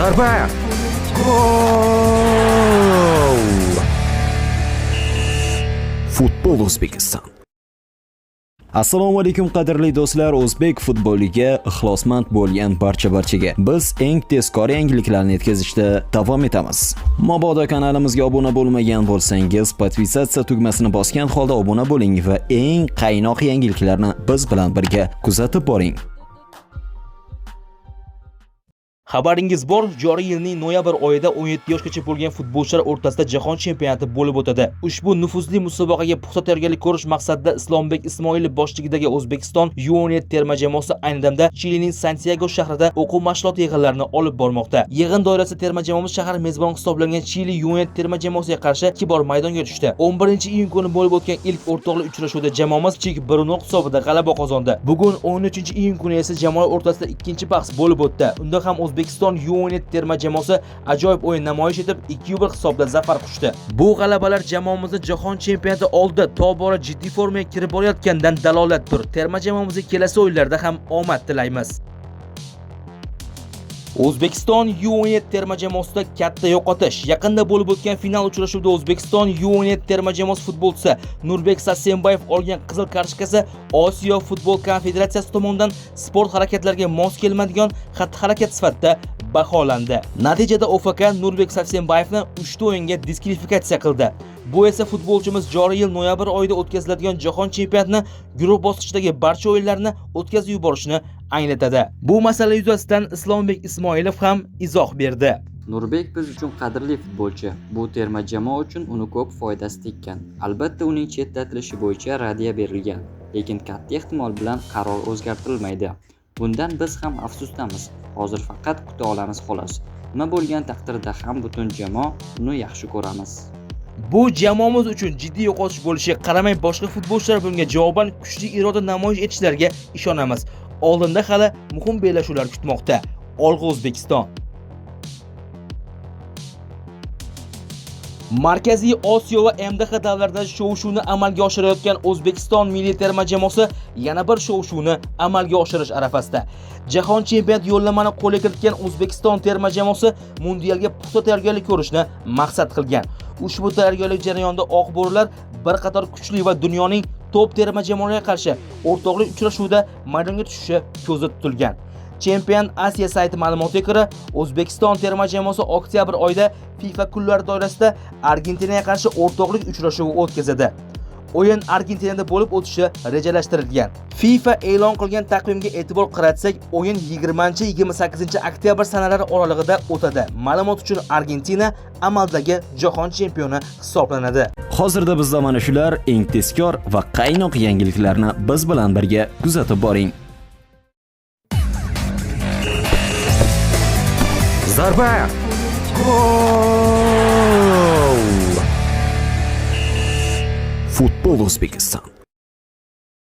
Zarba! Gol! Futbol O'zbekiston. Assalomu alaykum qadrli do'stlar, o'zbek futboliga ixlosmand bo'lgan barchaga biz eng tezkor yangiliklarni yetkazishda davom etamiz. Mabodo kanalimizga obuna bo'lmagan bo'lsangiz, podpisatsiya tugmasini bosgan holda obuna bo'ling va eng qaynoq yangiliklarni biz bilan birga kuzatib boring. Xabaringiz bor, joriy yilning noyabr oyida 17 yoshgacha bo'lgan futbolchilar o'rtasida jahon chempionati bo'lib o'tadi. Ushbu nufuzli musobaqaga puxta tayyorgarlik ko'rish maqsadida Islombek Ismoilov boshchiligidagi O'zbekiston U17 terma jamoasi ayni damda Chilining Santiago shahrida o'quv mashg'ulot yig'inlarini olib bormoqda. Yig'in doirasida terma jamoamiz shahar mezbon hisoblangan Chili U17 terma jamoasiga qarshi 2 bor maydonga tushdi. 11-iyun kuni bo'lib o'tgan ilk o'rtoqlik uchrashuvida jamoamiz chek 1-0 hisobida g'alaba qozondi. Bugun 13-iyun kuni esa jamoalar o'rtasida ikkinchi bahs bo'lib o'tdi. Unda ham O'zbekiston U17 terma jamoasi ajoyib o'yin namoyish etib 2-1 hisobda zafar quchdi. Bu g'alabalar jamoamizni jahon chempionati oldida tobora jiddiy formaga kirib borayotganidan dalolatdir. Terma jamoamizga kelasi o'yinlarda ham omad tilaymiz. O'zbekiston U17 terma jamoasida katta yo'qotish. Yaqinda bo'lib o'tgan final uchrashuvida O'zbekiston U17 terma jamoasi futbolchisi Nurbek Sassenbayev olgan qizil kartochkasi Osiyo futbol konfederatsiyasi tomonidan sport harakatlariga mos kelmaydigan xatti-harakat sifatida baholandi. Natijada OFK Nurbek Sassenbayevni 3 ta o'yinga diskvalifikatsiya qildi. Bu esa futbolchimiz joriy yil noyabr oyida o'tkaziladigan jahon chempionatini guruh bosqichidagi barcha o'yinlarni o'tkazib yuborishni anglatadi. Bu masala yuzasidan Islombek Ismoilov ham izoh berdi. Nurbek biz uchun qadrli futbolchi. Bu terma jamoa uchun uni ko'p foydasi tekkan. Albatta uning chetlatilishi bo'yicha raddiya berilgan, lekin katta ehtimol bilan qaror o'zgartirilmaydi. Bundan biz ham afsusdamiz. Hozir faqat kuta olamiz xolos. Nima bo'lgan taqdirda ham butun jamoa uni yaxshi ko'ramiz. Bu jamoamiz uchun jiddiy yo'qotish bo'lishiga qaramay boshqa futbolchilar bunga javoban kuchli iroda namoyish etishlariga ishonamiz. Oldinda hali muhim bellashuvlar kutmoqda. Olg'a O'zbekiston. Markaziy Osiyo va MDH davlatlarida shov-shuvni amalga oshirayotgan O'zbekiston milliy terma jamoasi yana bir shov-shuvni amalga oshirish arafasida. Jahon chempionat yo'llanmani qo'lga kiritgan O'zbekiston terma jamoasi mundialga puxta tayyorgarlik ko'rishni maqsad qilgan. Ushbu tayyorgarlik jarayonida oq bo'rilar bir qator kuchli va dunyoning top terma jamoalariga qarshi o'rtoqlik uchrashuvida maydonga tushishi ko'zda tutilgan. Champion Asiya sayti ma'lumotiga ko'ra, O'zbekiston terma jamoasi oktyabr oyida FIFA kunlari doirasida Argentinaga qarshi o'rtoqlik uchrashuvi o'tkazadi. O'yin Argentinada bo'lib o'tishi rejalashtirilgan. FIFA e'lon qilgan taqvimga e'tibor qaratsak, o'yin 20-28 oktyabr sanalari oralig'ida o'tadi. Ma'lumot uchun Argentina amaldagi jahon chempioni hisoblanadi. Hozirda bizda mana shular eng tezkor va qaynoq yangiliklarni biz bilan birga kuzatib boring. Zarba! Gol! Futbol O'zbekiston.